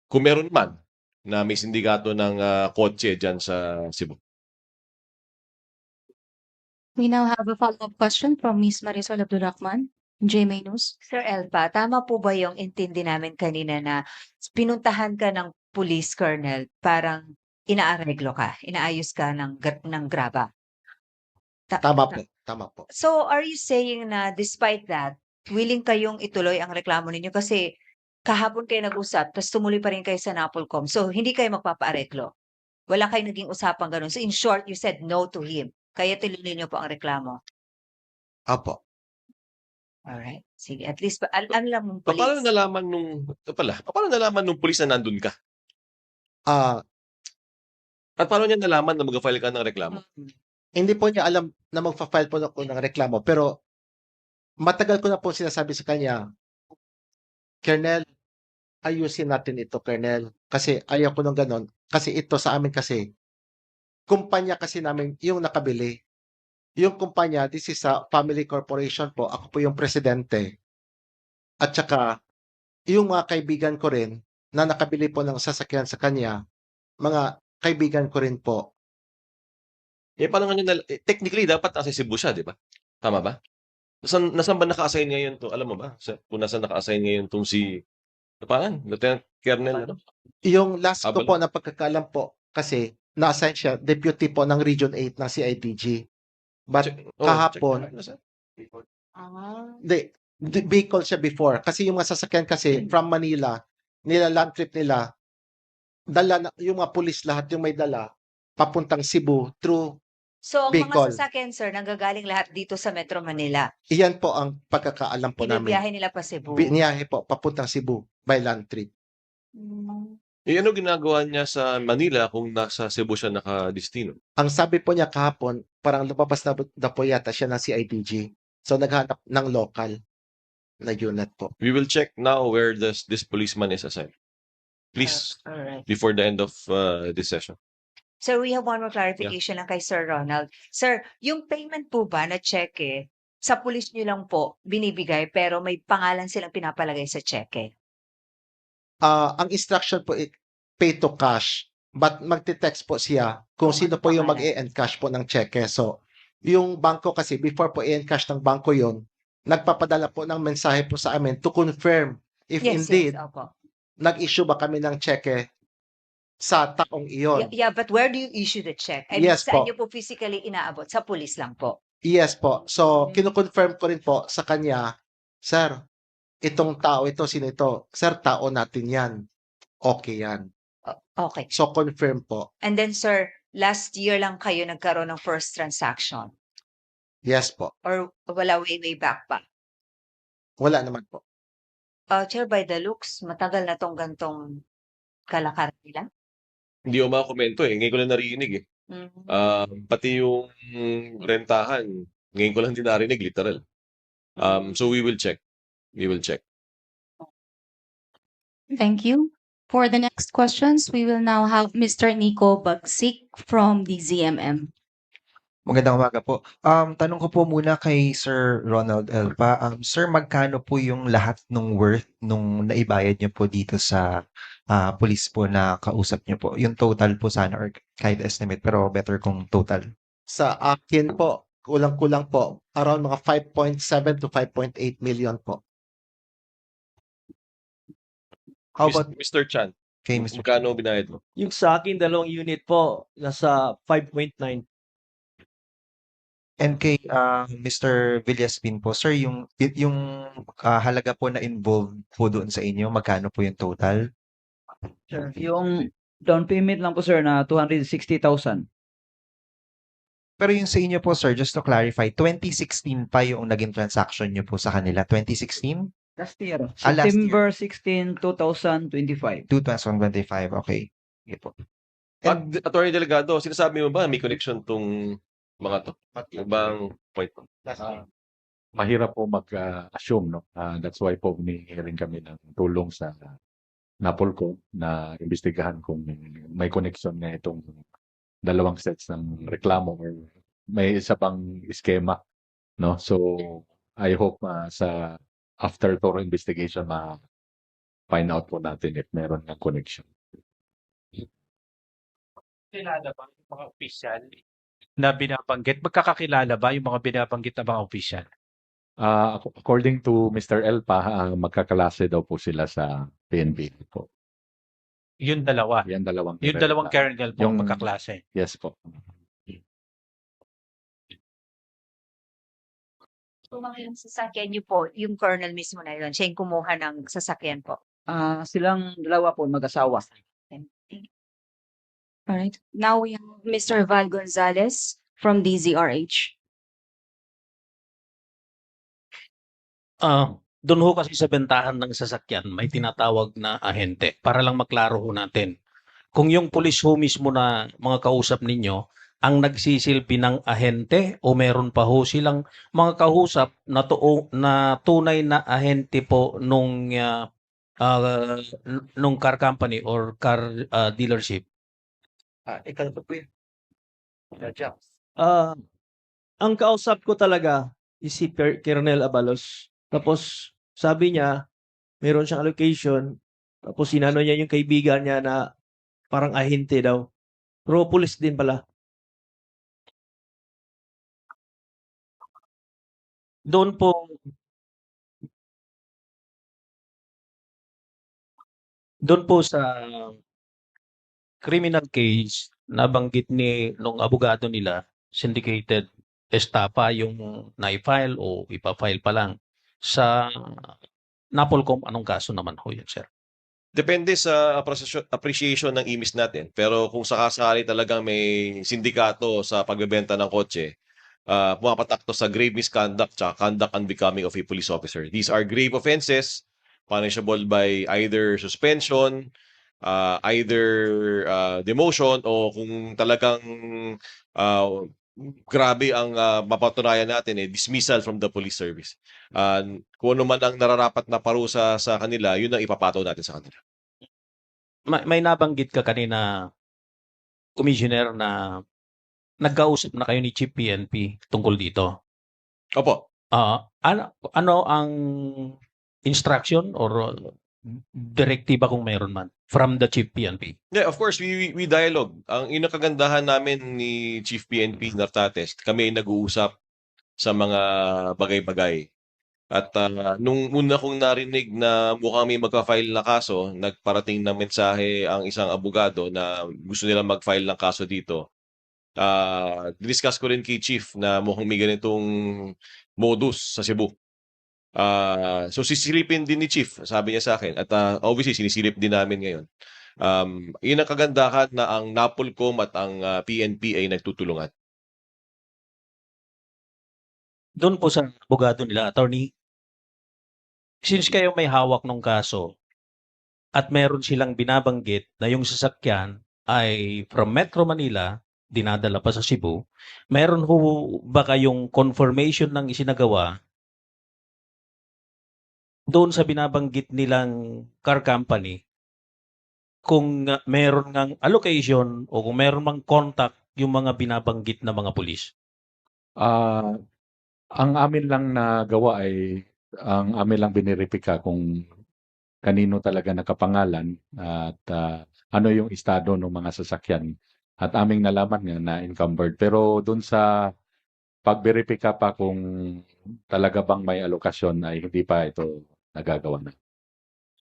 C: kung meron man na may sindikato ng kotse dyan sa Cebu.
B: We now have a follow-up question from Ms. Marisol Abdulrahman, GMA News.
J: Sir Elpa, tama po ba yung intindi namin kanina na pinuntahan ka ng police colonel, parang inaareglo ka, inaayos ka ng graba?
E: Tama po.
J: So, are you saying na despite that, willing kayong ituloy ang reklamo ninyo kasi kahapon kayo nag-usap, tapos tumuloy pa rin kayo sa NAPOLCOM. So, hindi kayo magpapaareglo. Wala kayong naging usapang ganun. So, in short, you said no to him. Kaya tinuloy niyo po ang reklamo.
E: Opo.
J: Alright. Sige, at least alam lang ng police.
C: Paano nalaman nung pulis na nandun ka? At paano niya nalaman na mag-file ka ng reklamo?
E: Hindi po niya alam na magfa-file po ako ng reklamo, pero matagal ko na po sinasabi sa kanya, Colonel, ayusin natin ito, Colonel, kasi ayaw ko ng ganon. Kasi ito sa amin kasi, kumpanya kasi namin yung nakabili. Yung kumpanya, this is a family corporation po. Ako po yung presidente. At saka, yung mga kaibigan ko rin na nakabili po ng sasakyan sa kanya, mga kaibigan ko rin po.
C: Paano nga technically, dapat nasa Cebu siya, di ba? Tama ba? Nasaan ba naka-assign ngayon to? Alam mo ba? Kung nasaan naka-assign ngayon tong si Lieutenant Colonel, ano?
E: Yung last ko po na pagkakalam po, kasi na-assign siya, deputy po ng Region 8 ng CIDG. But kahapon, Bicol siya before. Kasi yung mga sasakyan kasi from Manila, land trip nila, yung mga pulis lahat yung may dala, papuntang Cebu through
J: So, ang
E: Bicol.
J: mga sasakyan, sir, nanggagaling lahat dito sa Metro Manila.
E: Iyan po ang pagkakaalam po namin.
J: Binibiyahe nila pa Cebu.
E: Biniyahe po, papuntang Cebu by land trip.
C: Ano ginagawa niya sa Manila kung nasa Cebu siya nakadestino?
E: Ang sabi po niya kahapon, parang lumabas na po yata siya ng CIDG. So, naghanap ng local na unit po.
C: We will check now where this policeman is assigned. Please,
J: Alright.
C: before the end of this session.
J: Sir, we have one more clarification lang kay Sir Ronald. Sir, yung payment po ba na cheque, sa pulis nyo lang po binibigay pero may pangalan silang pinapalagay sa cheque?
E: Ang instruction po, pay to cash. But magte-text po siya kung sino po yung mag-e-encash po ng cheque. So, yung bangko kasi, before po i-encash ng bangko yon, nagpapadala po ng mensahe po sa amin to confirm if indeed
J: opo.
E: nag-issue ba kami ng cheque sa taong iyon.
J: Yeah, but where do you issue the check? I
E: Yes
J: mean, saan
E: po.
J: nyo po physically inaabot? Sa pulis lang po.
E: Yes po. So, kino-confirm ko rin po sa kanya, Sir, itong tao ito, sino ito? Sir, tao natin yan. Okay yan.
J: Okay.
E: So, confirm po.
J: And then, sir, last year lang kayo nagkaroon ng first transaction?
E: Yes po.
J: Or wala way back pa?
E: Wala naman po.
J: Chair, by the looks, matagal na tong gantong kalakaran nila?
C: Hindi ko makakomento eh. Ngayon ko lang narinig eh. Pati yung rentahan, ngayon ko lang din narinig, literal. So we will check. We will check.
B: Thank you. For the next questions, we will now have Mr. Nico Bagsik from the ZMM.
M: Magandang umaga po. Tanong ko po muna kay Sir Ronald Elpa. Sir, magkano po yung lahat ng worth nung naibayad niyo po dito sa police po na kausap niyo po? Yung total po sana or kahit estimate, pero better kung total.
E: Sa akin po, kulang-kulang po, around mga 5.7 to 5.8 million po.
M: How about
C: Mr. Chan,
M: kay Mr.
C: magkano binayad mo?
F: Yung sa akin, 2 unit po, nasa 5.9.
M: And kay Mr. Villaspin po, sir, yung halaga po na involved po doon sa inyo, magkano po yung total?
G: Sir, yung down payment lang po sir na 260,000.
M: Pero yung sa inyo po, sir, just to clarify, 2016 pa yung naging transaction niyo po sa kanila. 2016?
G: Last year.
M: Last
G: September 16, 2025.
M: 2025, okay. Sige po. And
C: Attorney Delgado, sinasabi mo ba may connection tong mga to? Ibang point mo?
D: Mahirap po mag-assume, no? That's why po humihiring kami ng tulong sa NAPOLCOM na imbestigahan kung may connection na itong dalawang sets ng reklamo or may isa pang eskema, no? So, I hope sa after thorough investigation find out po natin if meron ng connection.
L: Kilala ba yung mga opisyal na binabanggit? Magkakakilala ba yung mga binabanggit na mga opisyal?
D: According to Mr. Elpa, magkaklase daw po sila sa PNP po.
L: Yung dalawa.
D: Yan dalawang
L: Yung dalawang colonel po
D: Yung-
L: magkaklase.
D: Yes po.
J: Yung sasakyan niyo po, yung colonel mismo na yun, siya yung kumuha ng sasakyan po.
G: Silang dalawa po mag-asawa.
B: All right. Now we have Mr. Val Gonzalez from DZRH.
N: Doon ho kasi sa bentahan ng sasakyan, may tinatawag na ahente. Para lang maklaro ho natin. Kung yung pulis ho mismo na mga kausap ninyo, ang nagsisilbi ng ahente o meron pa ho silang mga kausap na, na tunay na ahente po nung car company or car dealership?
M: Ikaw po yun.
F: Ang kausap ko talaga is si Colonel Abalos. Tapos sabi niya, meron siyang allocation. Tapos sinano niya yung kaibigan niya na parang ahente daw. Pero police din pala.
N: Doon po sa criminal case, nabanggit nung abogado nila, syndicated estafa yung na-file o ipa-file pa lang. Sa NAPOLCOM, anong kaso naman ho yun, sir?
C: Depende sa appreciation ng imis natin. Pero kung sakasakali talagang may sindikato sa pagbebenta ng kotse, pumapatak to sa grave misconduct at conduct unbecoming of a police officer. These are grave offenses punishable by either suspension, either demotion, o kung talagang grabe ang mapatunayan natin, dismissal from the police service. Kung ano man ang nararapat na parusa sa kanila, yun ang ipapataw natin sa kanila.
N: May nabanggit ka kanina, Commissioner, na nagkausap na kayo ni Chief PNP tungkol dito.
C: Opo.
N: Ano ang instruction or direktiba kung meron man from the Chief PNP?
C: Yeah, of course, we dialogue. Ang inakagandahan namin ni Chief PNP Nartates, kami ay nag-uusap sa mga bagay-bagay. At nung una kong narinig na mukhang may magpa-file na kaso, nagparating ng mensahe ang isang abogado na gusto nilang mag-file ng kaso dito. Discuss ko rin kay Chief na mukhang may ganitong modus sa Cebu. So sisilipin din ni Chief, sabi niya sa akin. At obviously, sinisilip din namin ngayon. Yun ang kagandahan na ang NAPOLCOM at ang PNP ay nagtutulungan.
N: Doon po sa abogado nila, attorney, since kayo may hawak ng kaso at meron silang binabanggit na yung sasakyan ay from Metro Manila, dinadala pa sa Cebu, meron ho ba kayong confirmation ng isinagawa doon sa binabanggit nilang car company, kung meron ngang allocation o kung meron mang contact yung mga binabanggit na mga pulis?
D: Ang amin lang nagawa ay ang amin lang biniripika kung kanino talaga nakapangalan at ano yung estado ng mga sasakyan. At aming nalaman nga na encumbered. Pero doon sa pagberipika pa kung talaga bang may alokasyon ay hindi pa ito nagagawa na.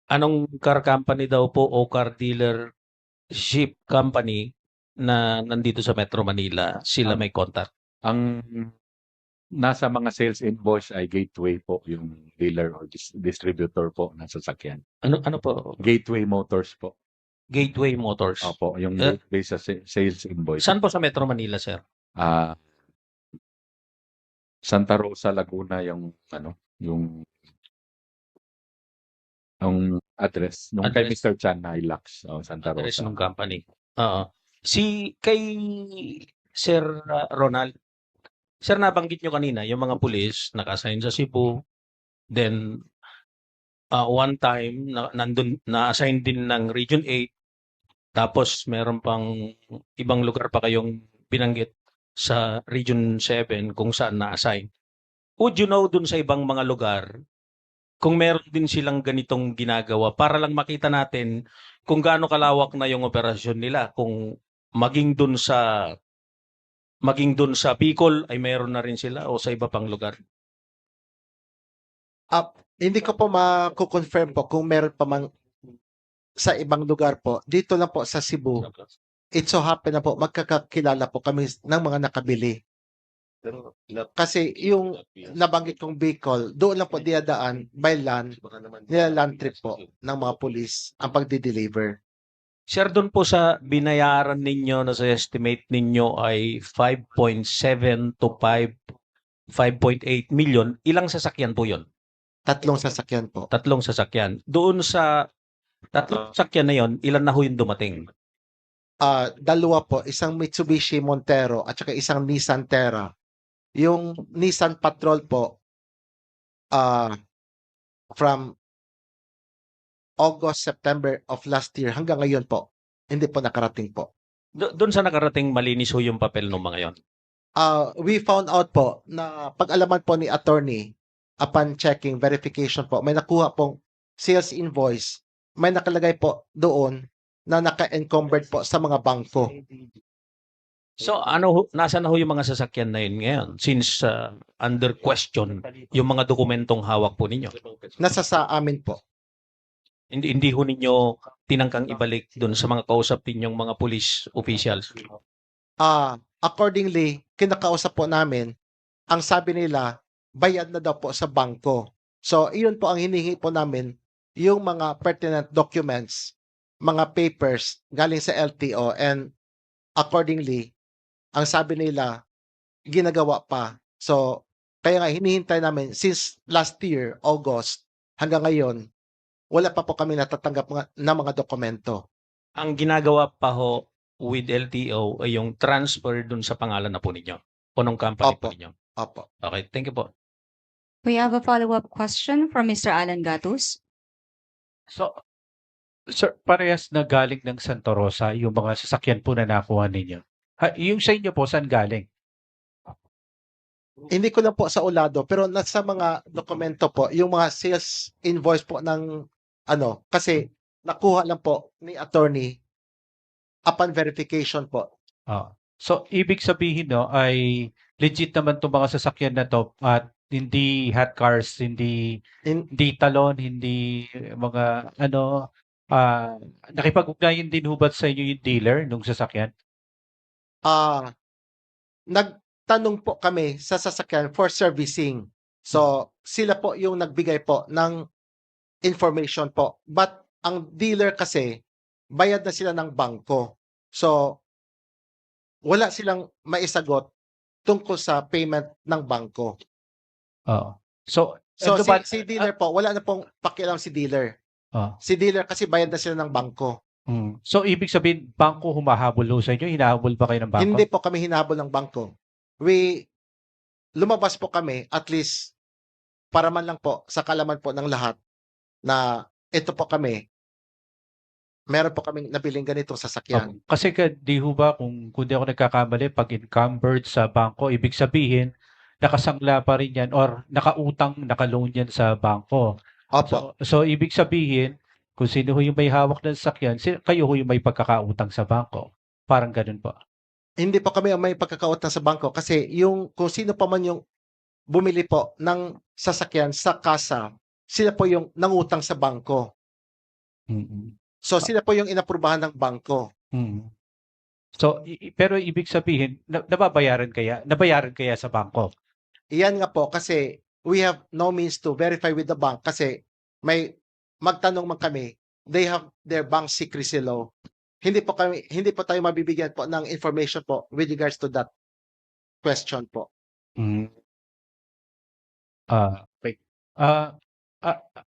N: Anong car company daw po o car dealership company na nandito sa Metro Manila sila may contact?
D: Ang nasa mga sales invoice ay Gateway po, yung dealer or distributor po ng sasakyan.
N: Ano po?
D: Gateway Motors po.
N: Gateway Motors.
D: Opo, yung based sa sales invoice.
N: Saan po sa Metro Manila, sir?
D: Santa Rosa, Laguna yung yung address nung kay
N: Address.
D: Mr. Chan na Hilux, Santa
N: Address
D: Rosa.
N: ng company. Oo. Kay Sir Ronald, sir, nabanggit nyo kanina yung mga pulis naka-assign sa Cebu, then one time nandun na-assign din ng Region 8, tapos meron pang ibang lugar pa kayong binanggit sa Region 7 kung saan na-assign. Would you know dun sa ibang mga lugar kung meron din silang ganitong ginagawa para lang makita natin kung gaano kalawak na yung operasyon nila, kung maging dun sa Bicol ay meron na rin sila o sa iba pang lugar?
E: Hindi ko po ma-confirm po kung meron pa mang sa ibang lugar po. Dito lang po sa Cebu. It so happen na po magkakakilala po kami ng mga nakabili. Kasi yung nabanggit kong Bicol, doon lang po dinadaan by land, land trip po ng mga pulis ang pagdi-deliver.
N: Sir, doon po sa binayaran ninyo na sa estimate ninyo ay 5.7 to 5.8 million, ilang sasakyan po yon?
E: 3 sasakyan po.
N: 3 sasakyan. Doon sa 3 sasakyan na yon, ilan na ho yung dumating?
E: 2 po, isang Mitsubishi Montero at saka isang Nissan Terra. Yung Nissan Patrol po, from August, September of last year hanggang ngayon po, hindi po nakarating po.
N: Doon sa nakarating, malinis ho yung papel ng mga yon?
E: We found out po na pag-alaman po ni attorney, upon checking, verification po, may nakuha pong sales invoice, may nakalagay po doon na naka-encumbered po sa mga bangko.
N: So nasa na ho yung mga sasakyan na yun ngayon since under question yung mga dokumentong hawak po ninyo?
E: Nasa sa amin po.
N: Hindi ho ninyo tinangkang ibalik doon sa mga kausap ninyong mga police officials?
E: Accordingly, kinakausap po namin, ang sabi nila, bayad na daw po sa bangko. So, iyon po ang hinihingi po namin, yung mga pertinent documents, mga papers galing sa LTO, and accordingly, ang sabi nila, ginagawa pa. So, kaya nga hinihintay namin since last year, August, hanggang ngayon, wala pa po kami natatanggap ng mga dokumento.
N: Ang ginagawa pa ho with LTO ay yung transfer dun sa pangalan na po ninyo o nung company po ninyo?
E: Opo.
N: Okay, thank you po.
B: We have a follow-up question from Mr. Alan Gatus.
L: So, sir, parehas na galing ng Santa Rosa yung mga sasakyan po na nakuha ninyo. Yung sa inyo po, saan galing?
E: Hindi ko lang po sa ulado, pero nasa mga dokumento po, yung mga sales invoice po ng kasi nakuha lang po ni attorney upon verification po.
L: So, ibig sabihin ay legit naman itong mga sasakyan na to at hindi hot cars, hindi talon, hindi mga nakipag-ugnayan din hubad sa inyo yung dealer nung sasakyan?
E: Nagtanong po kami sa sasakyan for servicing. So, sila po yung nagbigay po ng information po. But ang dealer kasi, bayad na sila ng bangko. So, wala silang maisagot tungkol sa payment ng bangko.
L: So
E: si dealer po, wala na pong pakialam si dealer. Si dealer kasi bayad na sila ng bangko.
L: So, ibig sabihin, bangko humahabol sa inyo? Hinahabol ba kayo ng bangko?
E: Hindi po kami hinahabol ng bangko. Lumabas po kami, at least, para man lang po, sa kalaman po ng lahat, na ito po kami, meron po kaming nabiling ganitong sasakyan.
L: Kasi di ho ba kung di ako nagkakamali, pag encumbered sa bangko, ibig sabihin, nakasangla pa rin yan or nakautang, nakaloan yan sa bangko.
E: Opo.
L: So ibig sabihin, kung sino ho yung may hawak ng sasakyan, kayo ho yung may pagkakautang sa bangko. Parang ganun po.
E: Hindi po kami ang may pagkakautang sa bangko kasi yung kung sino pa man yung bumili po ng sasakyan sa kasa, sila po yung nangutang sa bangko. So sila po yung inaprubahan ng bangko.
L: So, pero ibig sabihin, nababayaran kaya sa bangko?
E: Iyan nga po kasi we have no means to verify with the bank kasi may magtanong man kami, they have their bank secrecy law. Hindi po tayo mabibigyan po ng information po with regards to that question po.
L: Okay.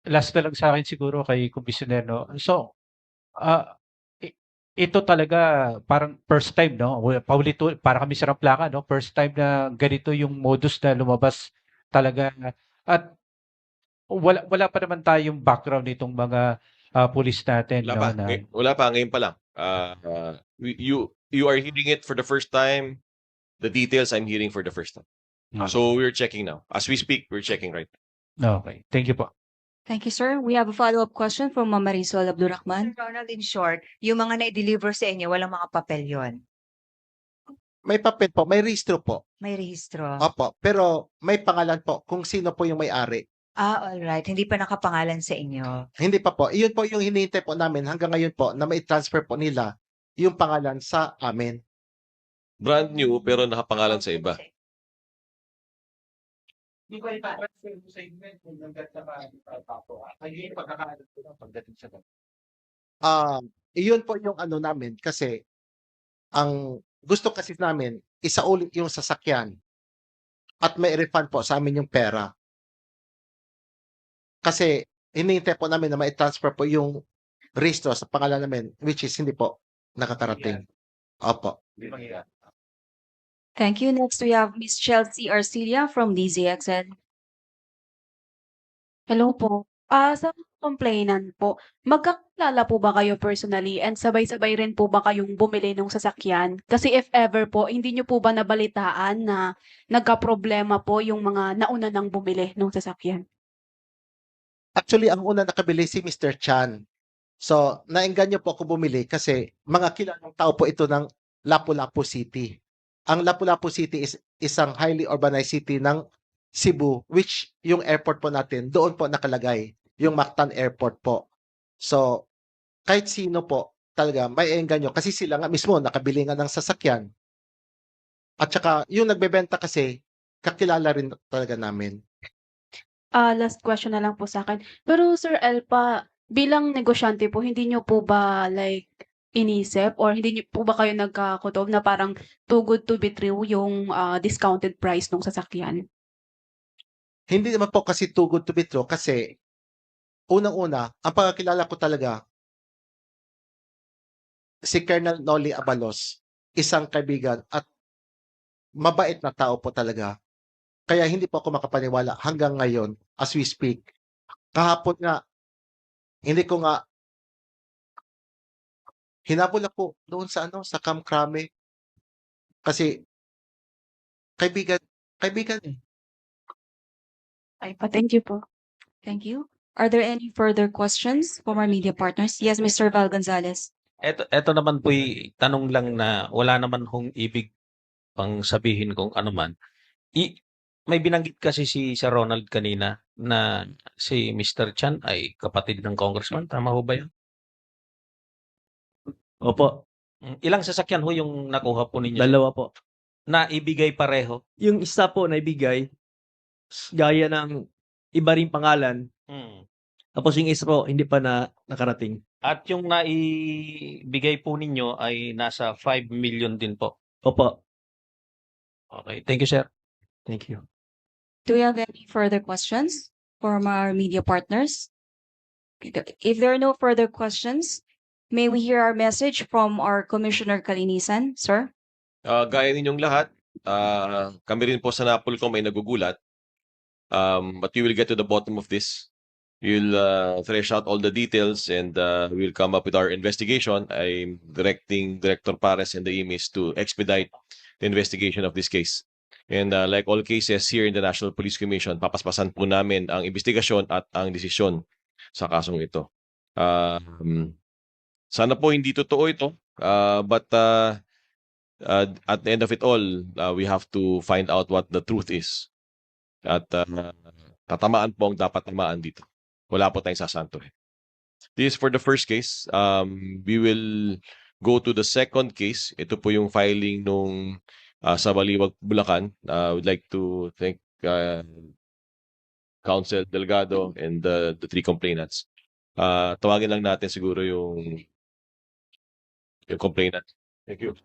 L: Last na lang sa akin siguro kay Komisyoner, no? So, ito talaga parang first time, no? Para kami sa Ramplakan, no? First time na ganito yung modus na lumabas talaga. At wala pa naman tayong background nitong mga pulis natin,
C: Wala
L: no?
C: pa. Wala pa. Ngayon pa lang. You are hearing it for the first time. The details I'm hearing for the first time. So we're checking now. As we speak, we're checking right now.
L: Okay. Thank you po.
B: Thank you, sir. We have a follow-up question from Ma'am Marisol Abdurrahman.
J: Ronald, in short, yung mga na-deliver sa inyo, walang mga papel yon.
E: May papel po, may rehistro po.
J: May rehistro.
E: Opo, pero may pangalan po kung sino po yung may-ari.
J: Alright. Hindi pa nakapangalan sa inyo.
E: Hindi pa po. Iyon po yung hinihintay po namin hanggang ngayon po na mai-transfer po nila yung pangalan sa amin.
C: Brand new pero nakapangalan sa iba.
L: Di ba ipa-transfer mo sa inyo kung hanggat nakatapo? Kayo yung pagkakaalam ko lang pagdating sa
E: Iyon po yung ano namin kasi ang gusto kasi namin isauli yung sasakyan at may refund po sa amin yung pera. Kasi hinihintay po namin na mai-transfer po yung registro sa pangalan namin which is hindi po nakakarating. Opo.
B: Thank you. Next, we have Miss Chelsea Arcilia from DZXN.
O: Hello po. Sa complainant po, magkakilala po ba kayo personally and sabay-sabay rin po ba kayong bumili ng sasakyan? Kasi if ever po, hindi nyo po ba nabalitaan na nagka-problema po yung mga nauna nang bumili ng sasakyan?
E: Actually, ang una nakabili si Mr. Chan. So, naengganyo po ako bumili kasi mga kilalang tao po ito ng Lapu-Lapu City. Ang Lapu-Lapu City is isang highly urbanized city ng Cebu, which yung airport po natin, doon po nakalagay, yung Mactan Airport po. So, kahit sino po talaga may engganyo kasi sila nga mismo nakabili nga ng sasakyan. At saka yung nagbebenta kasi, kakilala rin talaga namin.
O: Last question na lang po sa akin. Pero Sir Elpa, bilang negosyante po, hindi nyo po ba inisip or hindi nyo po ba kayo nagkakutob na parang too good to be true yung discounted price ng sasakyan?
E: Hindi naman po kasi too good to be true kasi unang-una, ang pagkakilala ko talaga si Colonel Noli Abalos, isang kaibigan at mabait na tao po talaga. Kaya hindi po ako makapaniwala hanggang ngayon as we speak. Kahapon nga, hindi ko nga hinabol ako doon sa sa Camp Crame. Kasi kaibigan eh.
O: Thank you po.
B: Thank you. Are there any further questions from our media partners? Yes, Mr. Val Gonzalez.
N: Eto naman po'y tanong lang na wala naman hong ibig pang sabihin kung ano man. May binanggit kasi si Sir Ronald kanina na si Mr. Chan ay kapatid ng congressman. Tama ho ba yun?
F: Opo,
N: Ilang sasakyan ho yung nakuha po ninyo?
F: dalawa po.
N: Na ibigay pareho?
F: Yung isa po na ibigay, gaya ng iba ring pangalan. Tapos yung isa po, hindi pa nakarating.
N: At yung naibigay po ninyo ay nasa 5 million din po.
F: Opo.
N: Okay. Thank you, sir.
F: Thank you.
B: Do we have any further questions from our media partners? If there are no further questions, may we hear our message from our Commissioner Kalinisan, sir?
C: Gaya ninyong lahat, kami rin po sa NAPOLCOM ay nagugulat. But we will get to the bottom of this. We'll thresh out all the details and we'll come up with our investigation. I'm directing Director Pares and the IMIS to expedite the investigation of this case. And like all cases here in the National Police Commission, papaspasan po namin ang investigasyon at ang desisyon sa kasong ito. Sana po hindi totoo ito, but at the end of it all, we have to find out what the truth is. At tatamaan po ang dapat tamaan dito. Wala po tayong sasanto. This is for the first case. We will go to the second case. Ito po yung filing nung sa Baliwag, Bulacan. I would like to thank Counsel Delgado and the three complainants. Tawagin lang natin siguro yung complainant. Thank you.